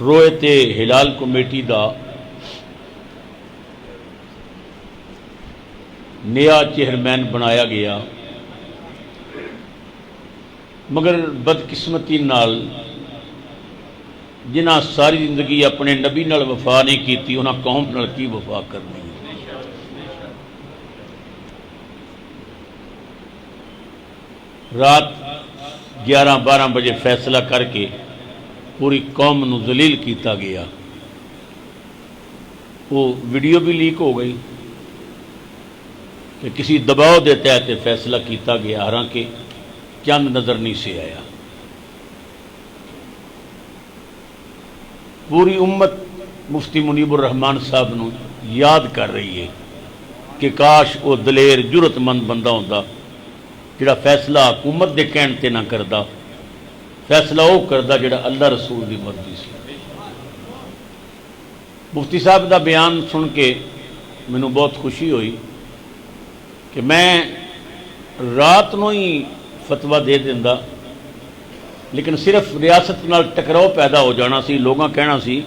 رویت ہلال کمیٹی دا نیا چیئرمین بنایا گیا، مگر بدقسمتی نال جنہ ساری زندگی اپنے نبی نال وفا نہیں کیتی، انہاں قوم نال کی وفا کرنی۔ رات 11-12 بجے فیصلہ کر کے پوری قوم نو ذلیل کیتا گیا۔ وہ ویڈیو بھی لیک ہو گئی کہ کسی دباؤ دے تحت فیصلہ کیتا گیا، حالانکہ چند نظر نہیں سے آیا۔ پوری امت مفتی منیب الرحمان صاحب نو یاد کر رہی ہے کہ کاش وہ دلیر جرت مند بندہ ہوتا جڑا فیصلہ حکومت دے کہن تے نہ کردا، فیصلہ وہ کردا جڑا اللہ رسول دی مرضی سی۔ مفتی صاحب دا بیان سن کے مینوں بہت خوشی ہوئی کہ میں رات نو ہی فتویٰ دے دیندا، لیکن صرف ریاست نال ٹکراؤ پیدا ہو جانا سی، لوگاں کہنا سی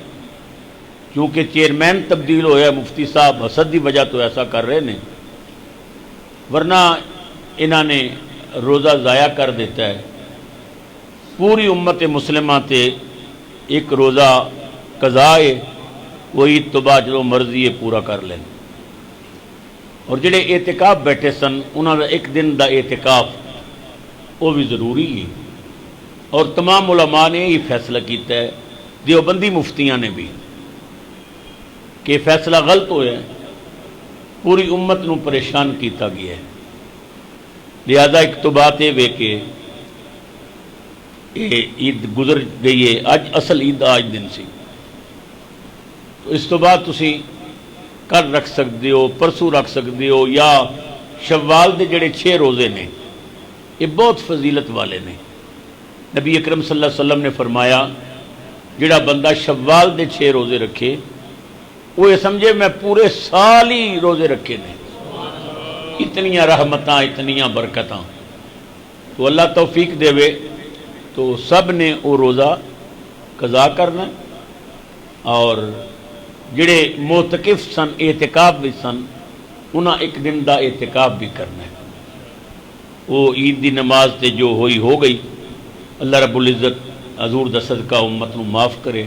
کیونکہ چیئرمین تبدیل ہویا، مفتی صاحب حسد دی وجہ تو ایسا کر رہے نے، ورنہ انہوں نے روزہ ضائع کر دیتا ہے۔ پوری امت مسلمہ تے ایک روزہ قضا ہے، وہ عید تو بعد جو مرضی ہے پورا کر لیں۔ اور جڑے اعتکاف بیٹھے سن انہوں نے ایک دن دا اعتکاف وہ بھی ضروری ہے، اور تمام علماء نے یہ فیصلہ کیتا ہے، دیوبندی مفتیاں نے بھی، کہ فیصلہ غلط ہویا ہے، پوری امت نو پریشان کیتا گیا ہے۔ لہذا ایک تو بات یہ وے کہ عید گزر گئی ہے، اج اصل عید آج دن سی، تو اس تو بعد تسی کل رکھ سکتے ہو، پرسوں رکھ سکتے ہو، یا شوال دے جڑے 6 روزے نے یہ بہت فضیلت والے نے۔ نبی اکرم صلی اللہ علیہ وسلم نے فرمایا جڑا بندہ شوال دے 6 روزے رکھے وہ یہ سمجھے میں پورے سال ہی روزے رکھے نے، اتنیاں رحمتاں، اتنیاں برکتاں۔ تو اللہ توفیق دے وے تو سب نے وہ روزہ قضا کرنا، اور جڑے معتکف سن اعتکاف بھی سن انہاں ایک دن دا اعتکاف بھی کرنا ہے۔ وہ عید دی نماز تے جو ہوئی ہو گئی، اللہ رب العزت حضور دا صدقہ امت نو معاف کرے،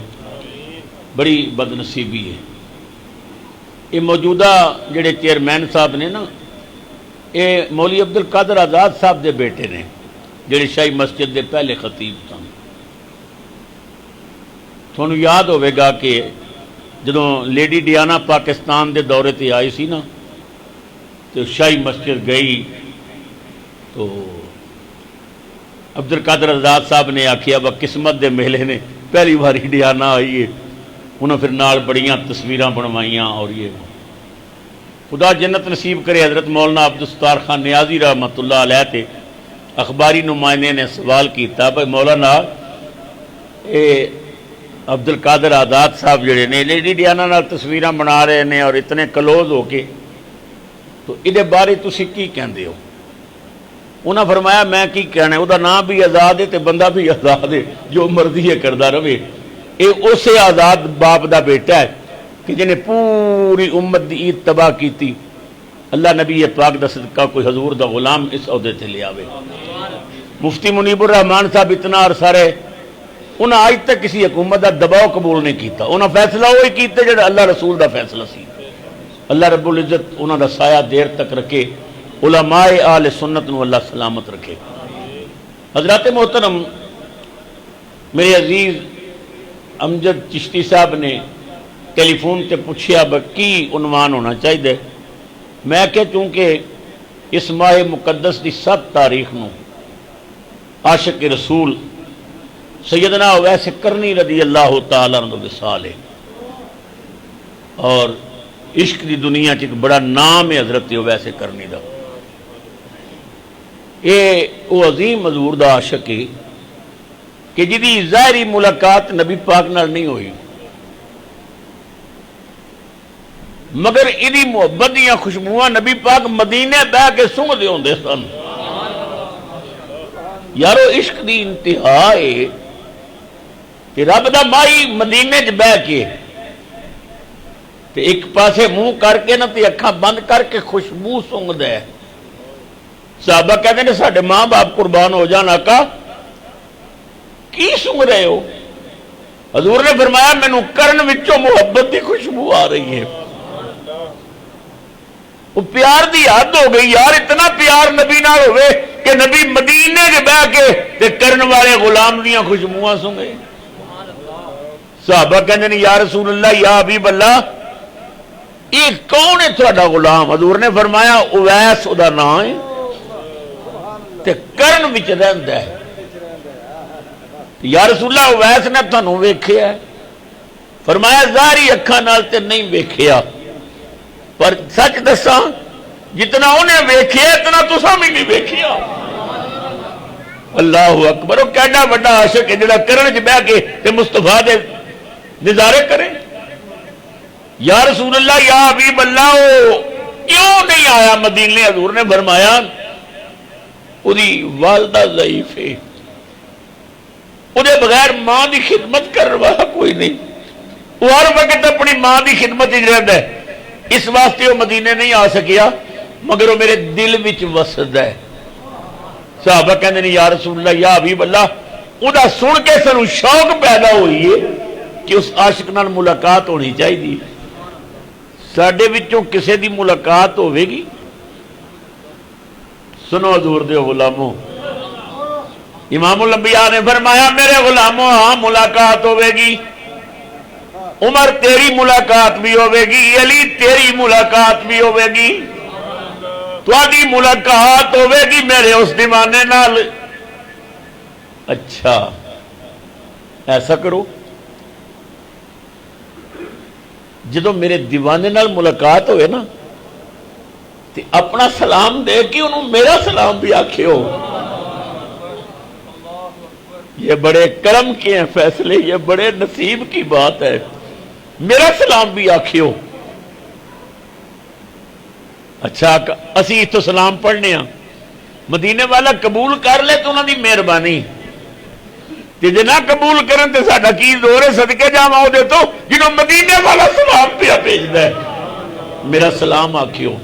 بڑی بد نصیبی ہے۔ یہ موجودہ جڑے چیئرمین صاحب نے نا، یہ مولوی عبد القادر آزاد صاحب دے بیٹے نے، جڑے شاہی مسجد دے پہلے خطیب سن۔ تھانوں یاد ہوئے گا کہ جدوں لیڈی ڈیانا پاکستان دے دورے تے آئی سی نا، تو شاہی مسجد گئی تو عبد القادر آزاد صاحب نے آکھیا با قسمت دے میلے نے پہلی باری ڈیانا آئی ہے، انہوں پھر نال بڑیاں تصویراں بنوائیاں، اور یہ خدا جنت نصیب کرے۔ حضرت مولانا عبدالستار خان نیازی رحمۃ اللہ علیہ تے اخباری نمائندے نے سوال کیتا بھائی مولانا اے عبد القادر آزاد صاحب جڑے نے لیڈی ڈیانا نال تصویراں بنا رہے ہیں اور اتنے کلوز ہو کے، تو یہ بارے تسی کی کہندے ہو؟ انہاں فرمایا میں کی کہنا ہے، وہ نام بھی آزاد ہے تے بندہ بھی آزاد ہے، جو مرضی ہے کردہ رہے۔ یہ اسے آزاد باپ دا بیٹا ہے کہ جنہیں پوری امت دی عید تباہ کیتی۔ اللہ نبی پاک دا صدقہ کوئی حضور دا غلام اس عہدے تے لے آوے۔ مفتی منیب الرحمان صاحب اتنا عرصہ رہے، انہاں آج تک کسی حکومت دا دباؤ قبول نہیں کیتا، انہاں فیصلہ وہی کیتے جڑا اللہ رسول دا فیصلہ سی۔ اللہ رب العزت انہاں دا سایہ دیر تک رکھے، علماء اہل سنت نو اللہ سلامت رکھے۔ حضرات محترم، میرے عزیز امجد چشتی صاحب نے ٹیلی فون تے پوچھیا کی عنوان ہونا چاہیے، میں کہ چونکہ اس ماہ مقدس دی 7 تاریخ نو عاشق رسول سیدنا اویس کرنی رضی اللہ تعالیٰ عنہ وصال ہے، اور عشق دی دنیا چ ایک بڑا نام ہے حضرت اویس کرنی دا۔ یہ وہ عظیم حضور دا عاشق ہے کہ جدی ظاہری ملاقات نبی پاک نال نہیں ہوئی، مگر ایدی محبت دیاں خوشبوئاں نبی پاک مدینے بہ کے سونگ دے ہوندے سن۔ یارو عشق دی انتہا ہے کہ رب دا مائی مدینے چ بہ کے تے ایک پاسے منہ کر کے نا تے اکھاں بند کر کے خوشبو سونگدا ہے. صحابہ کہتے ہیں ساڈے ماں باپ قربان ہو جان آقا کی سونگ رہے ہو؟ حضور نے فرمایا مینوں کرن وچوں محبت دی خوشبو آ رہی ہے. وہ پیار دی حد ہو گئی یار. اتنا پیار نبی نال ہوئے کہ نبی مدینے کے بہ کے تے کرن والے غلام دیاں خوشبوئاں سونگے. صحابہ کہتے ہیں یا رسول اللہ یا حبیب اللہ یہ کون ہے تہاڈا غلام؟ حضور نے فرمایا اویس او دا نام ہے تے کرن وچ رہندا ہے. یا رسول اللہ اویس نے تانوں ویکھیا ہے؟ فرمایا ظاہری اکھاں نال تے نہیں ویکھیا پر سچ دساں جتنا انہیں ویکھیا اتنا تساں بھی نہیں ویکھیا. اللہ اکبر. وہ کیڈا بڑا عاشق ہے جڑا کرن وچ بیٹھ کے تے مصطفیٰ دے نظارے کرے. یا رسول اللہ یا حبیب اللہ وہ کیوں نہیں آیا مدینے؟ حضور نے فرمایا وہی والدہ ضعیف ہے، وہ بغیر ماں دی خدمت کرنے والا کوئی نہیں. وہ ہر وقت اپنی ماں دی خدمت رہتا ہے. اس واسطے وہ مدینے نہیں آ سکیا مگر وہ میرے دل وچ وسدا ہے. صحابہ کہندے نے یا رسول اللہ یا حبیب اللہ وہ سن کے سانوں شوق پیدا ہوئی ہے کہ اس عاشق نال ملاقات ہونی چاہیے. ساڈے وچوں کسے دی ملاقات ہوے گی؟ سنو حضور دے غلاموں، امام الانبیاء نے فرمایا میرے غلاموں ہاں ملاقات ہوے گی. عمر تیری ملاقات بھی ہوے گی، علی تیری ملاقات بھی ہوے گی، تہاڈی ملاقات ہوے گی میرے اس دیوانے نال. اچھا ایسا کرو جدو میرے دیوانے نال ملاقات ہوئے نا تے اپنا سلام دے کے انہوں میرا سلام بھی آکھیو. یہ بڑے کرم کے ہیں فیصلے، یہ بڑے نصیب کی بات ہے. میرا سلام بھی آکھیو. اچھا اسی تو سلام پڑھنے ہاں مدینے والا قبول کر لے تو انہوں دی مہربانی، جی نہ قبول کرن تے ساڈا کی زور ہے؟ صدقے جاواں او دے تو جنہوں مدینے والا سلام پیا بھیجدا ہے. میرا سلام آکھیو.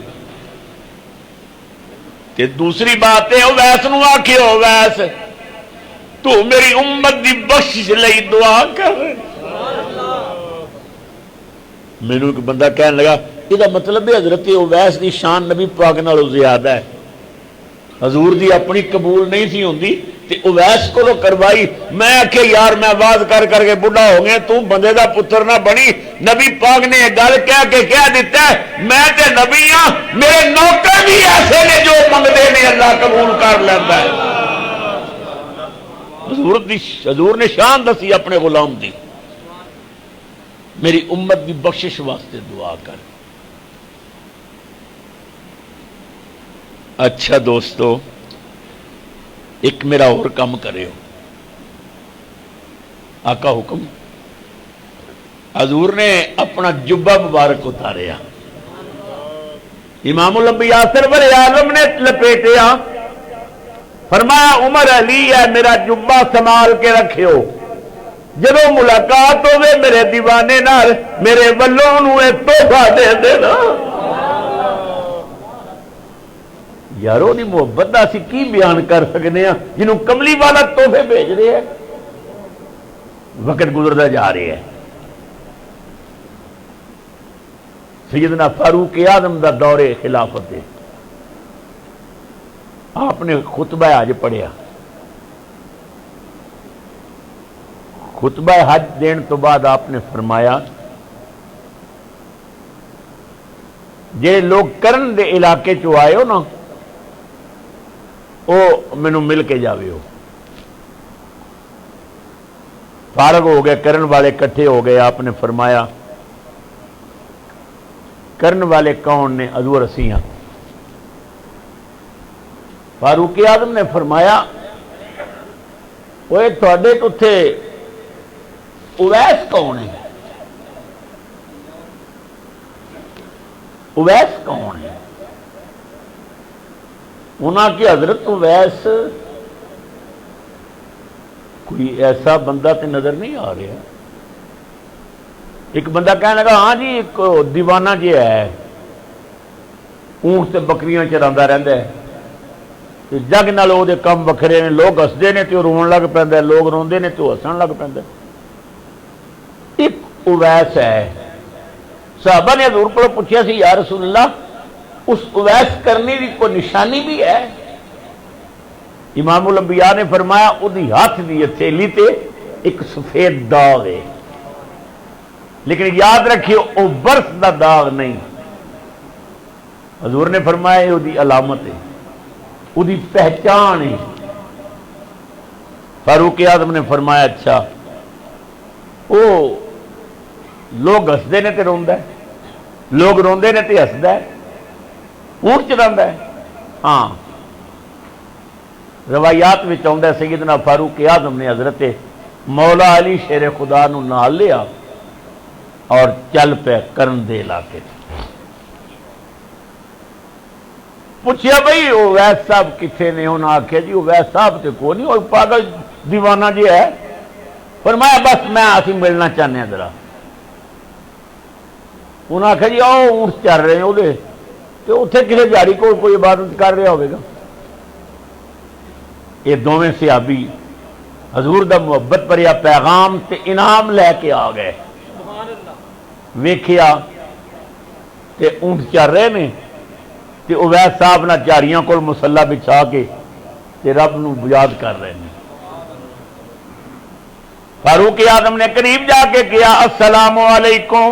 تے دوسری بات ہے اویس نو آکھیو اویس تو میری امت دی بخشش لئی دعا کر. مینوں ایک بندہ کہنے لگا یہ مطلب ہے حضرت اویس دی شان نبی پاک نالوں زیادہ ہے. حضور دی اپنی قبول نہیں سی ہوندی تے اویس کو کروائی. میں آکھے یار میں آواز کر کر کے بڑھا ہو گیا، تو بندے دا پتر نہ بنی. نبی پاک نے گل کہہ کے کہہ دیتا ہے میں تے نبی ہاں، میرے نوکر بھی ایسے نے جو منگدے نے اللہ قبول کر لیتا ہے. حضور نے شان دسی اپنے غلام دی. میری امت دی بخشش واسطے دعا کر. اچھا دوستو ایک میرا اور کام کرے ہو. آقا حکم حضور نے اپنا جبہ مبارک اتاریا، امام الانبیاء سرور عالم نے لپیٹیا، فرمایا عمر علی ہے میرا جبہ سنبھال کے رکھیو، جدو ملاقات ہوئے میرے دیوانے نال میرے ولوں نو ایک تحفہ دے دینا. یارو دی محبت دا اسی کی بیان کر سکنے ہیں جنہوں کملی والا تحفے بھیج رہے ہیں. وقت گزرتا جا رہے ہیں. سیدنا فاروق اعظم دا دور خلافت ہے. آپ نے خطبہ حج پڑھیا. خطبہ حج دین تو بعد آپ نے فرمایا جے لوگ کرن دے علاقے چو آئے ہو نا وہ مینوں مل کے جاوے ہو. فارغ ہو گئے، کرن والے کٹھے ہو گئے. آپ نے فرمایا کرن والے کون نے؟ حضور اسی ہاں. فاروق اعظم نے فرمایا وہ تھوڑے اتنے اویس کون ہے؟ اویس کون ہے؟ انہاں کی حضرت اویس کوئی ایسا بندہ تے نظر نہیں آ رہا. ایک بندہ کہنے لگا ہاں جی ایک دیوانہ جی ہے اونٹ تے بکریاں چراندہ رہندا ہے تے جگ نال او دے کم وکھرے نے لوگ ہسدے نے تے او رون لگ پیندا ہے لوگ روندے نے تے او ہسن لگ پیندا ہے. ایک اویس ہے صحابہ نے حضور کو پوچھا سی یا رسول اللہ اس اویس کرنے کی کوئی نشانی بھی ہے؟ امام الانبیاء نے فرمایا اودی ہاتھ دی ہتھیلی تے ایک سفید داغ ہے لیکن یاد رکھیو او برف دا داغ نہیں. حضور نے فرمایا یہ اودی علامت ہے اودی پہچان ہے. فاروق اعظم نے فرمایا اچھا او لوگ ہسدے نے تے روندا ہے لوگ روندے نے تے ہسدا ہے اونٹ چراندا ہے. ہاں روایات میں آتا ہے سیدنا فاروق اعظم نے حضرت مولا علی شیر خدا نو نال لیا اور چل پہ کرن دے علاقے. پوچھا بھائی اویس صاحب کتنے نے؟ انہوں نے آخیا جی اویس صاحب تے کوئی نہیں اور پاگل دیوانہ جی ہے. فرمایا بس میں اسی ملنا چاہنے ہیں ذرا. انہوں نے آخیا جی آؤ اونٹ چل رہے ہیں وہ تو اتنے کسی جاڑی کو کوئی عبادت کر رہا ہوگا. یہ دونوں صحابی حضور دا محبت بھریا پیغام تے انعام لے کے آ گئے. ویکھیا تے اونٹ چل رہے نے تے اویس صاحب نہ جاڑیاں کول مصلا بچھا کے تے رب نو یاد کر رہے ہیں. فاروق اعظم نے قریب جا کے کیا السلام علیکم.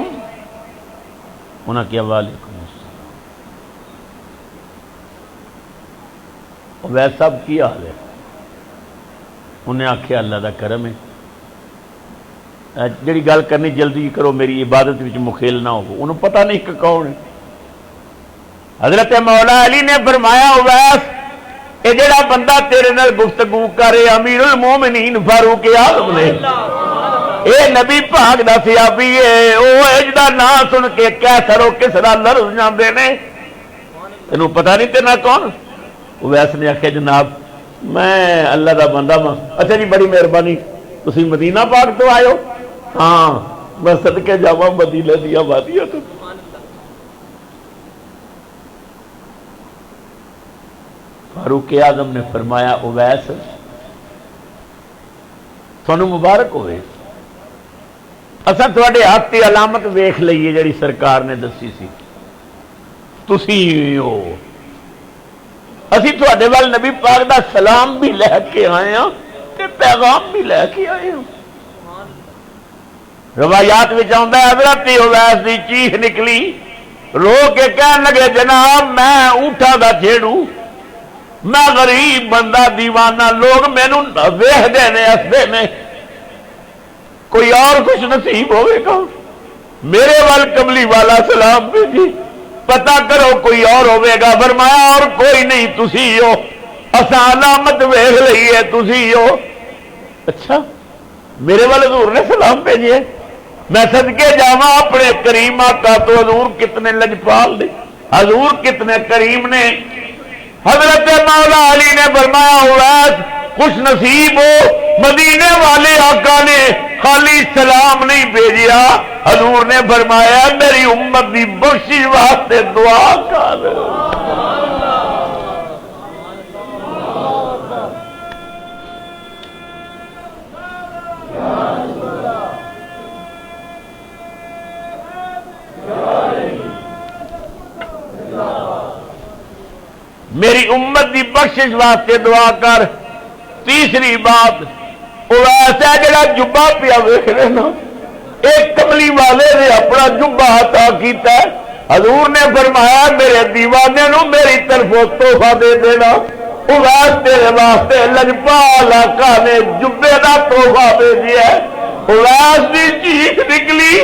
انہوں نے کیا وعلیکم السلام. اویس صاحب کی حال ہے؟ انہیں آخیا اللہ دا کرم ہے جڑی گل کرنی جلدی کرو میری عبادت وچ مخیل نہ ہو. انہوں پتہ نہیں کہ کون ہے. حضرت مولا علی نے فرمایا اویس یہ جڑا بندہ تیرے نال گفتگو کرے امیر المومنین فاروق اعظم نے اے نبی پاک دا صحابی ہے. او جڑا نام سن کے کیسر و کسرا لرز جاندے نے. تینوں پتہ نہیں تیرا کون؟ اویس نے آخیا جناب میں اللہ دا بندہ ماں. اچھا جی بڑی مہربانی تسی مدینہ پاک تو آئے ہو؟ ہاں میں صدقے جاواں مدینہ دیا وادیاں تو. فاروق اعظم نے فرمایا اویس تھانوں مبارک ہوئے اساں تواڈے ہاتھ تے علامت ویکھ لئیے جڑی سرکار نے دسی سی تسی ہو. اسی تواڈے وال نبی پاک دا سلام بھی لے کے آئے ہاں تے پیغام بھی لے کے آئے ہاں. روایات وچ آندا ہے حضرت اویس دی چیخ نکلی رو کے کہن لگے جناب میں اونٹاں دا جھیڑو میں غریب بندہ دیوانہ لوگ مینوں ویکھدے نے ہسدے نے کوئی اور خوش نصیب ہوئے گا میرے وال کملی والا سلام بھیجی پتہ کرو کوئی اور ہوئے گا. فرمایا اور کوئی نہیں تسی ہو اساں علامت ویکھ لئی ہے تسی ہو. اچھا میرے وال حضور نے سلام بھیجے میں صدقے جاواں اپنے کریم آقا تو. حضور کتنے لجپال نے حضور کتنے کریم نے. حضرت مولا علی نے فرمایا اویس خوش نصیب ہو مدینے والے آقا نے خالی سلام نہیں بھیجیا حضور نے فرمایا میری امت دی بخشش واسطے دعا کر. میری امت دی بخشش واسطے دعا کر. تیسری بات اویس ہے جڑا جبہ پیا ویکھ رہے نا ایک کملی والے نے اپنا جبہ عطا کیتا ہے. حضور نے فرمایا میرے دیوانے نو میری طرف تحفہ دے دینا. اویس تیرے واسطے لجپال آقا نے جبے دا تحفہ بھیجیا ہے. اویس دی چیخ نکلی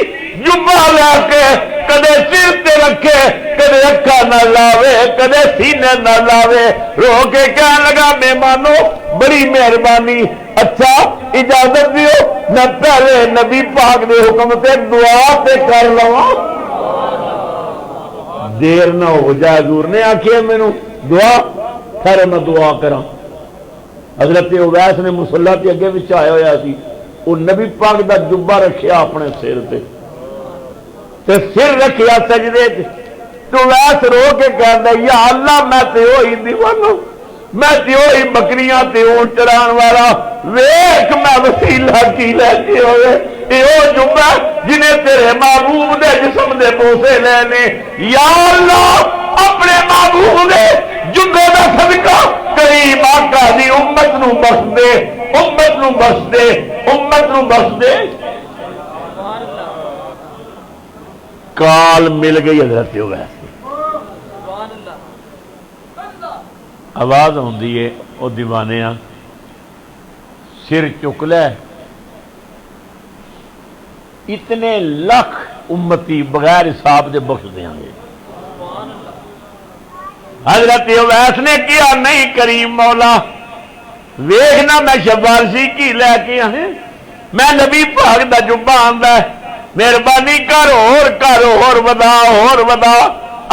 جبہ لا کے کدے سر تے رکھے کدے اکھا نہ لاوے کدے سینے نہ لاوے رو کے کہنے لگا مہمانو بڑی مہربانی اچھا اجازت دیو میں پہلے نبی پاک دے حکم سے دعا تے کر لواں. دیر نہ ہو جائے حضور نے آخیا مینوں دعا پھر میں دعا کراں. حضرت اویس نے مصلی کے اگے بچھایا ہوا سی، وہ نبی پاک دا جبا رکھیا اپنے سر تے سر رکھیا سجدے تو اویس رو کے کہندا یا اللہ میں تے ہوئی دیوانہ، میں تے ہوئی بکریاں تے اونٹ چران والا، ویکھ میں وسیلہ کی لے کے ہوئے یہ جمعہ جنہیں تیرے محبوب دے جسم دے بوسے لینے، یا اللہ اپنے محبوب دے جمعے دا صدقہ کریم آقا دی امت نو بخش دے، امت نو بخش دے، امت نو بخش دے۔ کال مل گئی حضرت اویس، آواز ہوندی ہے او دیوانے آ سر چک لے، اتنے لاکھ امتی بغیر حساب دے بخش دیاں گے۔ حضرت اویس نے کیا نہیں کریم مولا ویکھنا میں شبارشی کی لے کے آئے، میں نبی پاک دا جبا آندا ہے، مہربانی کر اور ودا،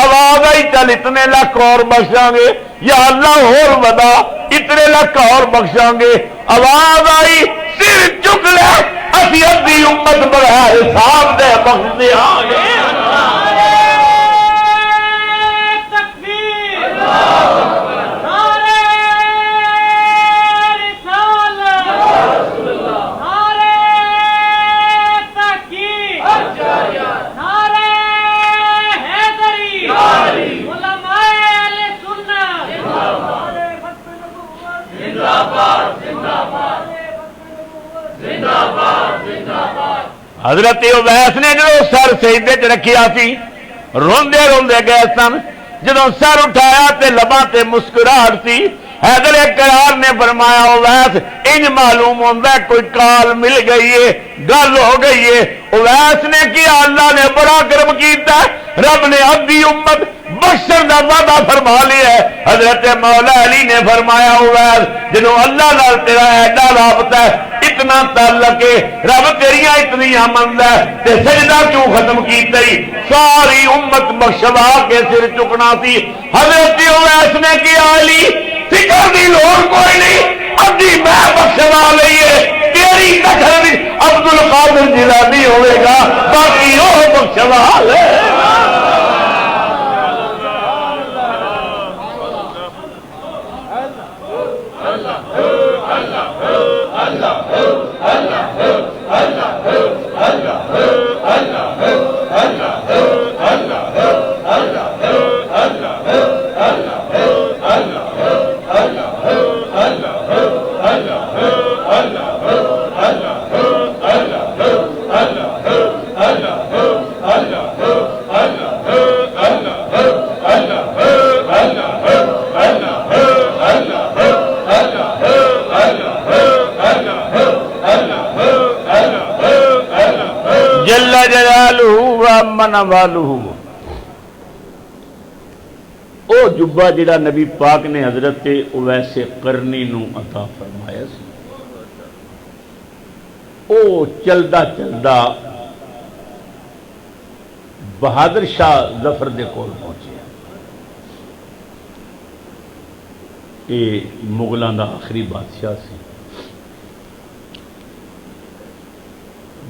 آواز آئی چل اتنے لاکھ اور بخشاں گے، یا اللہ اور ودا اتنے لاکھ اور بخشاں گے، آواز آئی سر چک لے اسی ادھی امت بغیر حساب دے بخش دیاں گے۔ حضرت اویس نے جدو سر سجدے چ رکھیا سی روندے روندے گئے سن، جدو سر اٹھایا تے لباں تے مسکراہٹ سی، حیدر کرار نے فرمایا اویس انج معلوم ہوتا ہے کوئی کال مل گئی ہے، گل ہو گئی ہے۔ اویس نے کیا اللہ نے بڑا کرم کیتا ہے، رب نے ادھی امت بخشن دا وعدہ فرما لیا ہے۔ حضرت مولا علی نے فرمایا اویس جنوں اللہ نال تیرا ایڈا رابطہ ہے، اتنا تعلق ہے، رب تیریاں اتنی مندا ہے تے سجدہ کیوں ختم کیتا ہی؟ ساری امت بخشوا کے سر چکنا سی۔ حضرت اویس نے کیا علی فکر دی لوڑ کوئی نہیں، ادھی میں بخشوا لئیے، تیری دخل عبد القادر جیلانی ہوئے گا، باقی وہ بخشوا لے۔ او جبہ جڑا نبی پاک نے حضرت اویس قرنی نو عطا فرمایا سی، او چلدا چلدا بہادر شاہ ظفر دے کول پہنچیا۔ یہ مغلاں دا آخری بادشاہ سی۔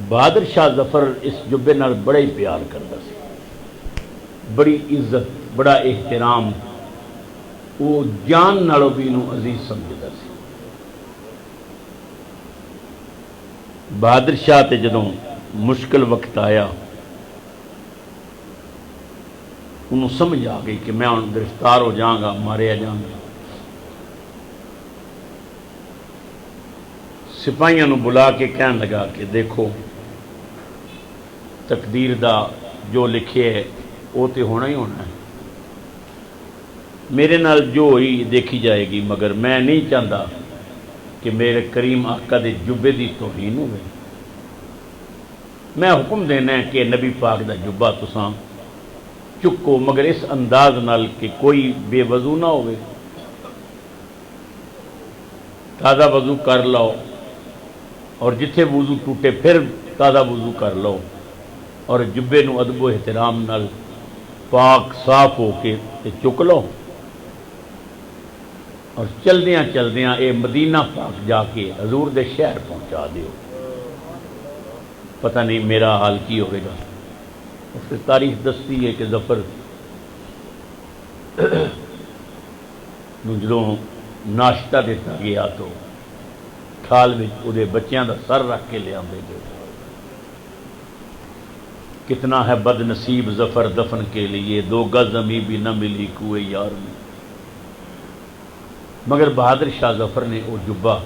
بہادر شاہ ظفر اس جبے نال بڑا ہی پیار کرتا سی، بڑی عزت بڑا احترام، وہ جان نالوں بھی انہوں عزیز سمجھتا سی۔ بہادر شاہ تے جدوں مشکل وقت آیا انہوں سمجھ آ گئی کہ میں ان گرفتار ہو جاؤں گا، ماریا جاؤں گا۔ سپاہیاں نو بلا کے کہنے لگا کہ دیکھو تقدیر دا جو لکھے ہے وہ تو ہونا ہی ہونا ہے، میرے نال جو ہوئی دیکھی جائے گی، مگر میں نہیں چاہتا کہ میرے کریم آقا دے جبے دی توہین ہوئے۔ میں حکم دینا ہے کہ نبی پاک دا جبہ تساں چکو، مگر اس انداز نال کہ کوئی بے وضو نہ ہوئے، تازہ وضو کر لو، اور جتھے وضو ٹوٹے پھر تازہ وضو کر لو، اور جبے نو ادب و احترام نال پاک صاف ہو کے چک لو، اور چلدیاں چلدیاں اے مدینہ پاک جا کے حضور دے شہر پہنچا دیو، پتہ نہیں میرا حال کی ہوئے گا۔ اور پھر تاریخ دستی ہے کہ ظفر جدوں ناشتہ دیتا گیا تو تھال میں وہ بچیاں دا سر رکھ کے لے آتے گئے۔ کتنا ہے بد نصیب ظفر دفن کے لیے، 2 گز زمیں بھی نہ ملی کوئے یار میں۔ مگر بہادر شاہ ظفر نے وہ جبہ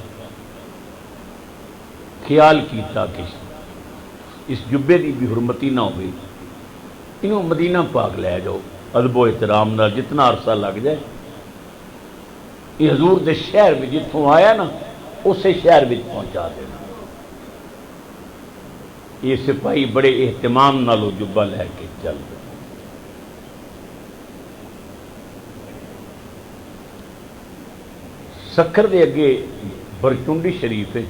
خیال کیتا کہ اس جبے کی بھی حرمتی نہ ہوئی، انہوں مدینہ پاک لے جاؤ ادب و احترام نال، جتنا عرصہ لگ جائے یہ حضور دے شہر میں جتوں آیا نا اسے شہر میں پہنچا دینا۔ یہ سپاہی بڑے اہتمام نال وہ جبہ لے کے چل گئے۔ سکھر دے اگے برچنڈی شریف ہے،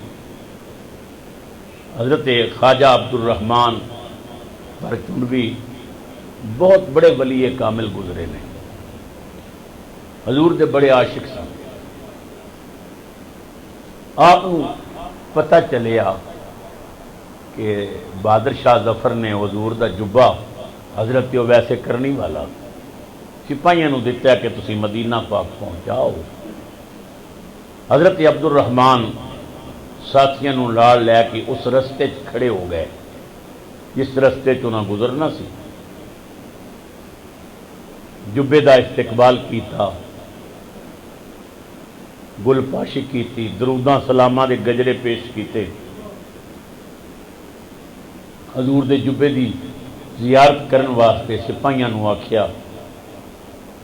حضرت خواجہ عبد الرحمن برچنڈوی بہت بڑے ولی کامل گزرے نے، حضور دے بڑے عاشق سن۔ آپ پتہ چلیا کہ بہادر شاہ ظفر نے حضور دا جبہ حضرت ویسے کرنی والا سپاہیاں نو دیتا ہے کہ تسی مدینہ پاک پہنچاؤ۔ حضرت عبد الرحمن ساتھیاں نو لال لے کے اس رستے کھڑے ہو گئے جس رستے انہاں گزرنا سی۔ جبے دا استقبال کیتا، گل پاشی کیتی، دروداں سلاماں دے گجرے پیش کیتے، حضور دے جبے دی زیارت کرن واسطے سپاہیاں نو آکھیا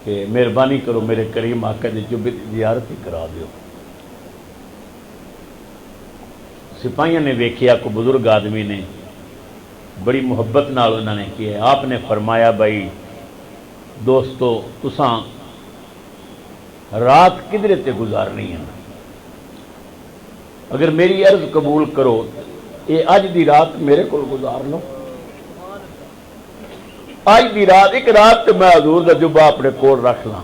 کہ مہربانی کرو میرے کریم آقا دے جبے دی زیارت ہی کرا دیو۔ سپاہیاں نے ویکھیا کو بزرگ آدمی نے، بڑی محبت نال انہوں نے کیا ہے۔ آپ نے فرمایا بھائی دوستو تساں رات کدھر تے گزارنی ہے، اگر میری عرض قبول کرو یہ اج دی رات میرے کو گزار لو، اج دی رات ایک رات تے میں حضور دا جبہ اپنے کول رکھ لاں،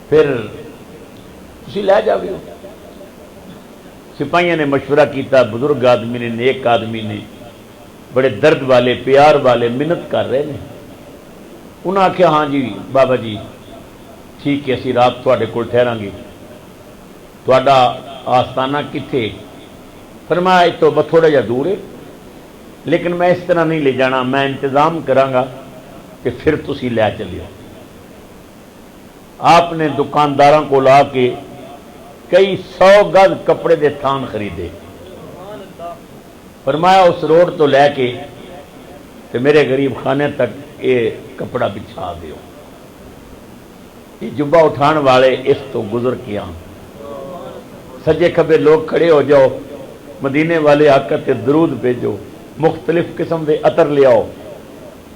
پھر تسی لے جاؤ۔ سپاہیاں نے مشورہ کیتا، بزرگ آدمی نے، نیک آدمی نے، بڑے درد والے پیار والے منت کر رہے ہیں۔ انہوں نے آخیا ہاں جی بابا جی ٹھیک ہے اسی رات تھوڑے کول ٹھہراں گے، تھوڑا آستانہ کتنے؟ فرمایا اس تو تھوڑا جا دور ہے لیکن میں اس طرح نہیں لے جانا، میں انتظام کراں کہ پھر تسی لے چلیو۔ آپ نے دکانداراں کو لا کے کئی 100 گز کپڑے دے تھان خریدے، فرمایا اس روڈ تو لے کے کہ میرے غریب خانے تک یہ کپڑا بچھا دیو، یہ جبہ اٹھان والے اس تو گزر کیا، سجے کھبے لوگ کھڑے ہو جاؤ، مدینے والے آقا تے درود بھیجو، مختلف قسم دے عطر لے آؤ،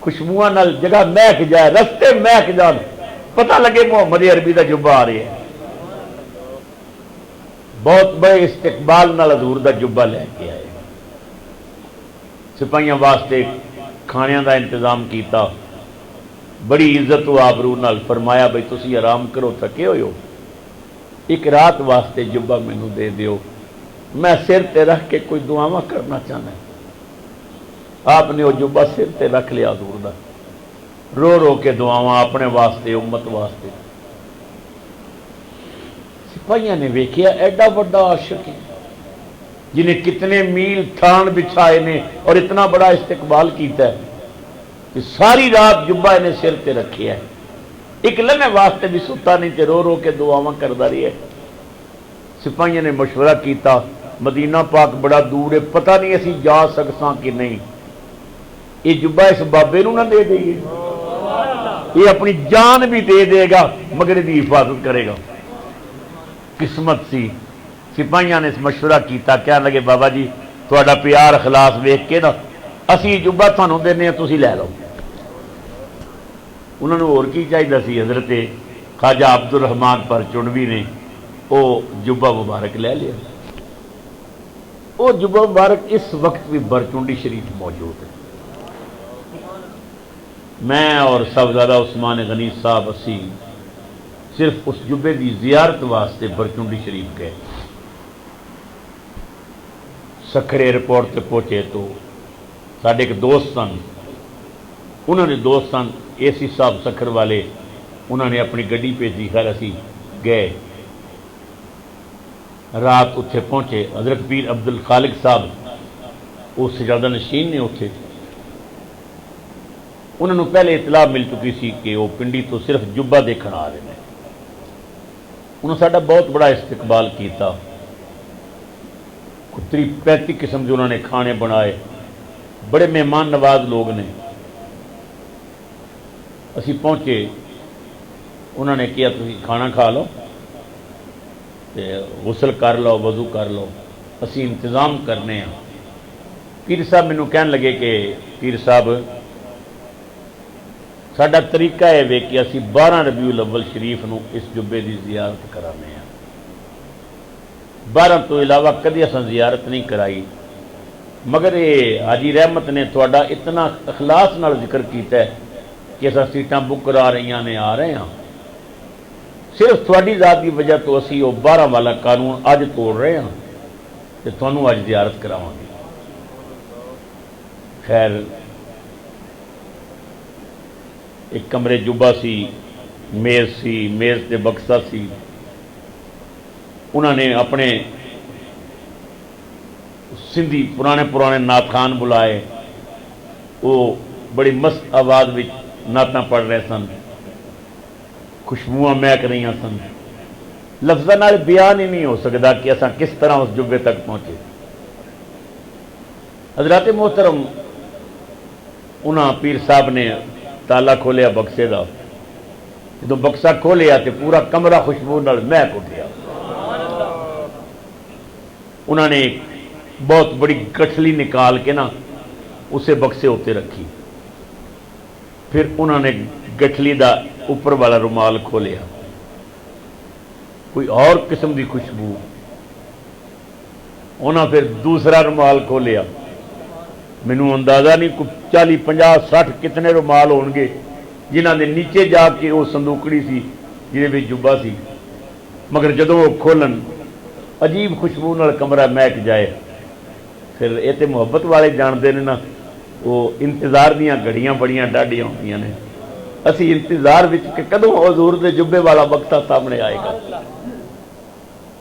خوشبوؤں نال جگہ مہک جائے، رستے مہک جان، پتہ لگے محمد عربی دا جبہ آ رہی ہے۔ بہت بڑے استقبال نال حضور دا جبہ لے کے آئے، سپاہیاں واسطے کھانیاں دا انتظام کیتا، بڑی عزت و آبرو نال فرمایا بھئی تسی آرام کرو، تھکے ہوئے ہو، ایک رات واسطے جبہ مینوں دے دیو، میں سر تے رکھ کے کوئی دعاواں کرنا چاہنا ہے۔ آپ نے وہ جبہ سر تے رکھ لیا حضور دا، رو رو کے دعاواں اپنے واسطے امت واسطے۔ سپاہیاں نے ویکھیا ایڈا بڑا عاشق ہے جنہیں کتنے میل تھان بچھائے نے اور اتنا بڑا استقبال کیتا ہے کہ ساری رات جبہ انہیں سر تے رکھے ہے، ایک لمحے واسطے بھی ستا نہیں تے رو رو کے دعاواں کردا رہی ہے۔ سپاہیاں نے مشورہ کیتا مدینہ پاک بڑا دور ہے، پتہ نہیں اسی جا سکساں کہ نہیں، یہ جبہ اس بابے نو نہ دے دئیے، یہ اپنی جان بھی دے دے گا مگر دی حفاظت کرے گا۔ قسمت سی، سپاہیاں نے اس مشورہ کیتا، کہنے لگے بابا جی تھوڑا پیار اخلاص ویکھ کے نا اسی جبہ تھانوں دینے ہیں تسی لے لو۔ انہوں نے اور کی چاہیے سی، حضرت خواجہ عبد الرحمن برچنڈوی نے وہ جبہ مبارک لے لیا۔ وہ جبہ مبارک اس وقت بھی برچنڈی شریف موجود ہے۔ میں اور صاحبزادہ عثمان غنی صاحب اسی صرف اس جبے دی زیارت واسطے برچونڈی شریف گئے. سکھر ایئرپورٹ تے پہنچے تو ساڈے ایک دوست سن, انہوں نے دوست سن اے سی صاحب سکھر والے, انہوں نے اپنی گڈی بھیجی. خیر اسی گئے, رات اتنے پہنچے. حضرت پیر عبد الخالق صاحب وہ سجادہ نشین نے اتنے, انہوں نے پہلے اطلاع مل چکی سی کہ وہ پنڈی تو صرف جبہ دیکھنا آ رہے ہیں. انہوں نے ساڈا بہت بڑا استقبال کیتا, 35 قسم کے انہوں نے کھانے بنائے, بڑے مہمان نواز لوگ نے. اسی پہنچے, انہوں نے کیا تسی کھانا کھا لو, غسل کر لو, وضو کر لو, اسی انتظام کرنے ہیں. پیر صاحب مینوں کہن لگے کہ پیر صاحب ساڈا طریقہ ہے کہ اسی 12 ربیع الاول شریف نو اس جبے دی زیارت کرانے ہیں. 12 تو علاوہ کدی اساں زیارت نہیں کرائی, مگر یہ حاجی رحمت نے تھوڑا اتنا اخلاص نال ذکر کیتا ہے کہ اساں سیٹاں بک کرا رہی نے آ رہے ہیں. صرف تھوڑی ذات کی وجہ تو اسی وہ 12 والا قانون اج توڑ رہے ہیں کہ تھانوں اج زیارت کراواں گے. خیر ایک کمرے جبہ سی, میز تے بکسا سی. انہوں نے اپنے سندھی پرانے نعت خان بلائے, وہ بڑی مست آواز وچ نعتاں پڑھ رہے سن, خوشبوئاں مہک رہی سن. لفظاں نال بیان ہی نہیں ہو سکتا کہ اساں کس طرح اس جبے تک پہنچے. حضرات محترم, انہاں پیر صاحب نے تالا کھولیا بکسے دا, جدوں بکسا کھولیا تے پورا کمرہ خوشبو نال مہک اٹھیا. انہوں نے ایک بہت بڑی گٹھلی نکال کے نا اسے بکسے ہوتے رکھی. پھر انہوں نے گٹھلی دا اوپر والا رومال کھولیا, کوئی اور قسم دی خوشبو. انہوں پھر دوسرا رومال کھولیا, مینوں اندازہ نہیں کوئی 40 50 60 کتنے رومال ہون گے جنہاں نے نیچے جا کے وہ صندوقڑی سی جہدے وچ جبہ سی. مگر جدوں وہ کھولن عجیب خوشبو نال کمرہ مہک جائے. پھر یہ تو محبت والے جانتے ہیں نا, وہ انتظار دیاں گھڑیاں بڑیاں ڈاڈیاں ہوندیاں نے. اسی انتظار وچ کہ کدوں حضور دے جبے والا بکسا سامنے آئے گا.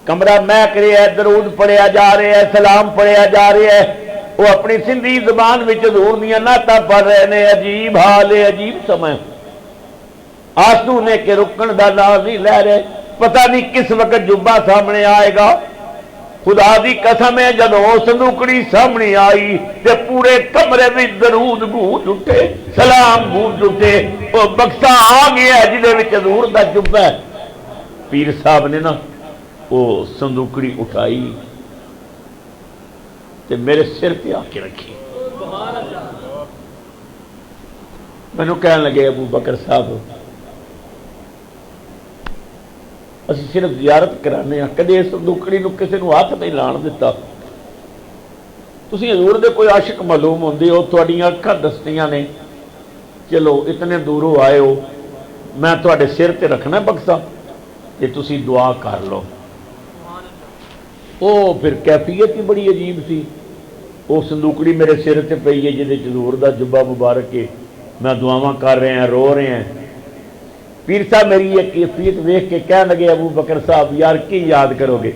کمرہ مہک رہا ہے, درود پڑھیا جا رہا ہے, سلام پڑھیا جا رہا ہے. وہ اپنی سندھی زبان وچ حضور دیاں نعتاں پڑھ رہے ہیں. عجیب حال ہے, عجیب سمے. آسو نے کہ رکن دا نام نہیں لے رہے, پتہ نہیں کس وقت جبہ سامنے آئے گا. خدا دی قسم ہے جدوں صندوقڑی سامنے آئی تے پورے کمرے میں درود گونج اٹھے, سلام گونج اٹھے. وہ بکسا آ گیا جہدے وچ حضور دا جبہ ہے. پیر صاحب نے نا وہ صندوقڑی اٹھائی تے میرے سر پہ آ کے رکھی. مینوں کہن لگے ابو بکر صاحب اسی صرف زیارت کرانے ہیں, کدے اس صندوقڑی نو کسی نو ہاتھ نہیں لان دیتا. تسی حضور دے کوئی عاشق معلوم ہوندے ہو, تہاڈیاں اکھاں دستیاں نے, چلو اتنے دوروں آئے ہو, میں تہاڈے سر تے رکھنا بکسا تے تسی دعا کر لو. او پھر کیفیت ہی بڑی عجیب سی. وہ صندوقڑی میرے سر تے پئی ہے جہدے حضور دا جبہ مبارک ہے, میں دعاواں کر رہے ہیں, رو رہے ہیں. پیر صاحب میری یہ کیفیت ویکھ کے کہنے لگے ابو بکر صاحب یار کی یاد کرو گے,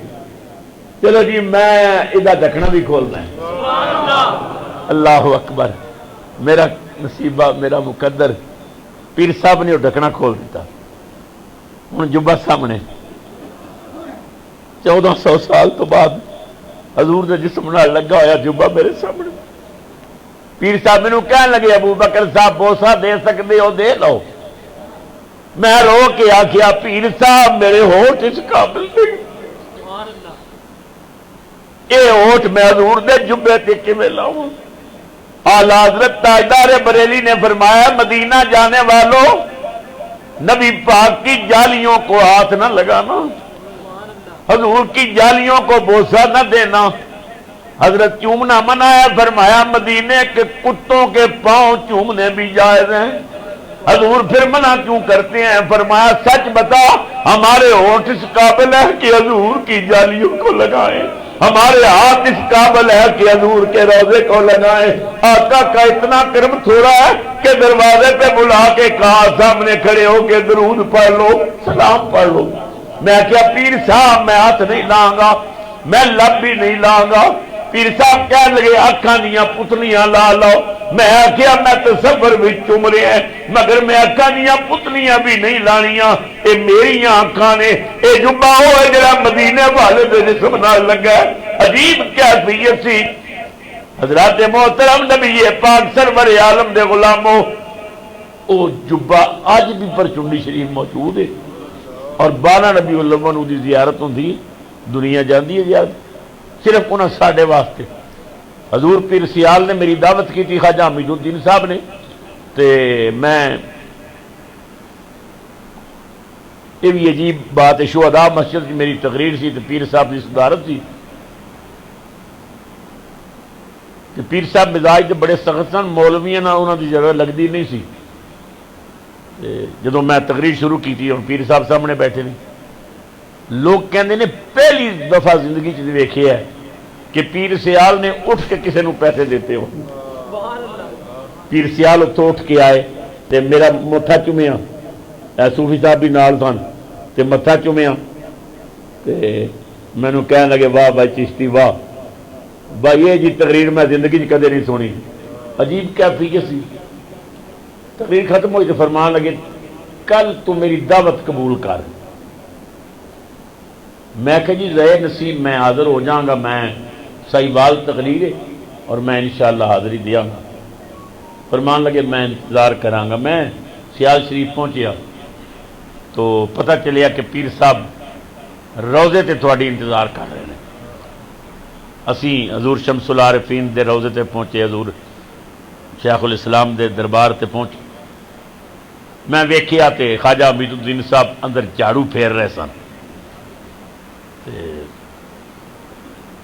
چلو جی میں یہ ڈھکنا بھی کھولنا ہے. اللہ اکبر, میرا نصیبہ میرا مقدر. پیر صاحب نے وہ ڈھکنا کھول دیتا. ہوں جبہ سامنے 1400 سال تو بعد حضور دے جسم نال لگا ہوا جبہ میرے سامنے. پیر صاحب مینوں کہنے لگے ابو بکر صاحب بوسا دے سکتے ہو, دے لو. میں رو کے آخیا پیر صاحب میرے ہوٹ اس قابل نہیں, یہ ہوٹ میں حضور دے جبے تے کیویں لاؤں. اعلی حضرت تاجدار بریلی نے فرمایا مدینہ جانے والوں نبی پاک کی جالیوں کو ہاتھ نہ لگانا, حضور کی جالیوں کو بوسا نہ دینا. حضرت چومنا منع ہے, فرمایا مدینے کے کتوں کے پاؤں چومنے بھی جائز ہیں. حضور پھر منع کیوں کرتے ہیں؟ فرمایا سچ بتا، ہمارے ہونٹ اس قابل ہے کہ حضور کی جالیوں کو لگائیں، ہمارے ہاتھ اس قابل ہے کہ حضور کے روضے کو لگائیں۔ آقا کا اتنا کرم تھوڑا ہے کہ دروازے پہ بلا کے کہا سامنے کھڑے ہو کے درود پڑھ لو، سلام پڑھ لو۔ میں کیا پیر صاحب میں ہاتھ نہیں لاؤں گا، میں لب بھی نہیں لاؤں گا۔ پیر صاحب کہہ لگے اکھاں دیاں پتلیاں لا لو۔ میں کیا میں تصور بھی چوم رہے ہیں، مگر میں اکھاں دیاں پتلیاں بھی نہیں لانیاں، اے میری اکھاں نے۔ اے جبا وہ ہے جڑا مدینے والے دے جسم نال لگا ہے۔ عجیب کیفیت سی۔ حضرات محترم نبی پاک سرور عالم دے غلاموں، او جبا اج بھی پرچنڈی شریف موجود ہے، اور 12 ربیع الاول دی زیارت ہوندی، دنیا جاندی ہے زیارت صرف انہاں ساڈے واسطے۔ حضور پیر سیال نے میری دعوت کی تھی، خواجہ حمید الدین صاحب نے، تے میں یہ بھی عجیب بات ہے، شہداء مسجد میری تقریر سی، تے پیر صاحب کی صدارت سی۔ تے پیر صاحب مزاج تے بڑے سخت سن، مولویاں نال انہاں دی جگہ لگدی نہیں سی۔ جدوں میں تقریر شروع کی تھی، پیر صاحب سامنے بیٹھے نے، لوگ کہندے نے پہلی دفعہ زندگی چ ویکھیا ہے کہ پیر سیال نے اٹھ کے کسی نو پیسے دیتے ہو۔ پیر سیال اتوں اٹھ کے آئے تے میرا متھا چومیا، صوفی صاحب بھی نال سن، تے متھا چومیا تے مینوں کہن لگے واہ بھائی چشتی واہ بھائی، یہ جی تقریر میں زندگی چ کدے نہیں سنی۔ عجیب کیفیت سی۔ تقریر ختم ہوئی تو فرمان لگے کل تو میری دعوت قبول کر۔ میں کہ جی رہے نصیب میں حاضر ہو جاؤں گا، میں سہیوال تقریر ہے اور میں انشاءاللہ حاضری دیا گا۔ فرمان لگے میں انتظار کراں گا۔ میں سیال شریف پہنچیا تو پتہ چلیا کہ پیر صاحب روزے تے تھوڑی انتظار کر رہے ہیں۔ اسی حضور شمس العارفین دے روزے تے پہنچے، حضور شیخ الاسلام دے دربار تے پہنچے۔ میں ویکھیا تے خواجہ حمید الدین صاحب اندر جھاڑو پھیر رہے سن،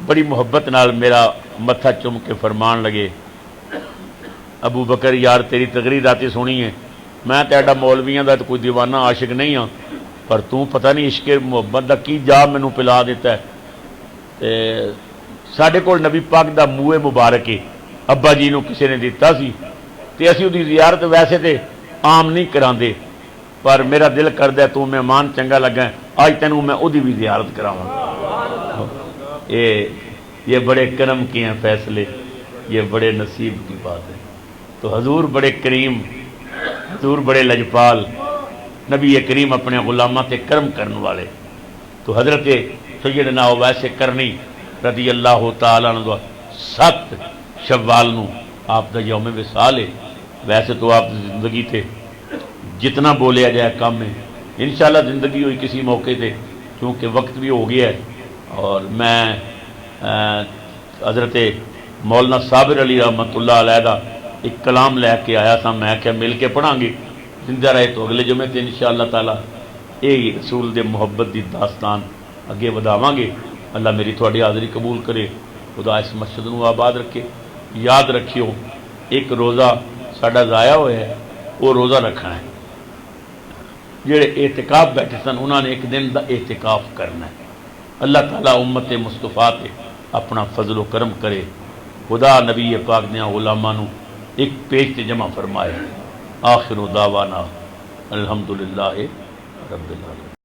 بڑی محبت نال میرا متھا چوم کے فرمان لگے ابو بکر یار تیری تقریر راتی سنی ہے، میں تیرا مولویاں دا کوئی دیوانہ عاشق نہیں ہاں، پر تو پتہ نہیں عشق محبت دا کی جا مینوں پلا دیتا ہے۔ ساڈے کول نبی پاک دا منہ مبارک ہے، ابا جی نو کسی نے دیتا سی، تے اسی دی زیارت ویسے تے عام نہیں کراندے، پر میرا دل کردا ہے تو مہمان چنگا لگا ہے، آج تینوں میں اودی بھی زیارت کراواں۔ یہ بڑے کرم کے ہیں فیصلے، یہ بڑے نصیب کی بات ہے۔ تو حضور بڑے کریم، حضور بڑے لجپال، نبی کریم اپنے غلامات تے کرم کرنے والے۔ تو حضرت سیدنا اویس کرنی رضی اللہ تعالیٰ عنہ 7 شوال نو آپ دا یوم وصال ہے۔ ویسے تو آپ زندگی تھے جتنا بولیا جائے کم ہے، انشاءاللہ زندگی ہوئی کسی موقع تے، چونکہ وقت بھی ہو گیا ہے، اور میں حضرت مولانا صابر علی رحمۃ اللہ علیہ دا ایک کلام لے کے آیا تھا، میں کہ مل کے پڑھاں گے، زندہ رہے تو اگلے جمعے تے انشاءاللہ تعالیٰ یہ رسول دے محبت دی داستان اگے وداواں گے۔ اللہ میری تھوڑی حاضری قبول کرے، خدا اس مسجد نو آباد رکھے۔ یاد رکھیو ایک روزہ ساڈا ضائع ہوا ہے، وہ روزہ رکھنا ہے۔ جڑے اعتکاف بیٹھے سن انہوں نے ایک دن دا اعتکاف کرنا ہے۔ اللہ تعالیٰ امت مصطفیٰ تے اپنا فضل و کرم کرے، خدا نبی پاک نے علماء نو ایک پیج تے جمع فرمائے۔ آخر دعوانا الحمدللہ رب العالمین۔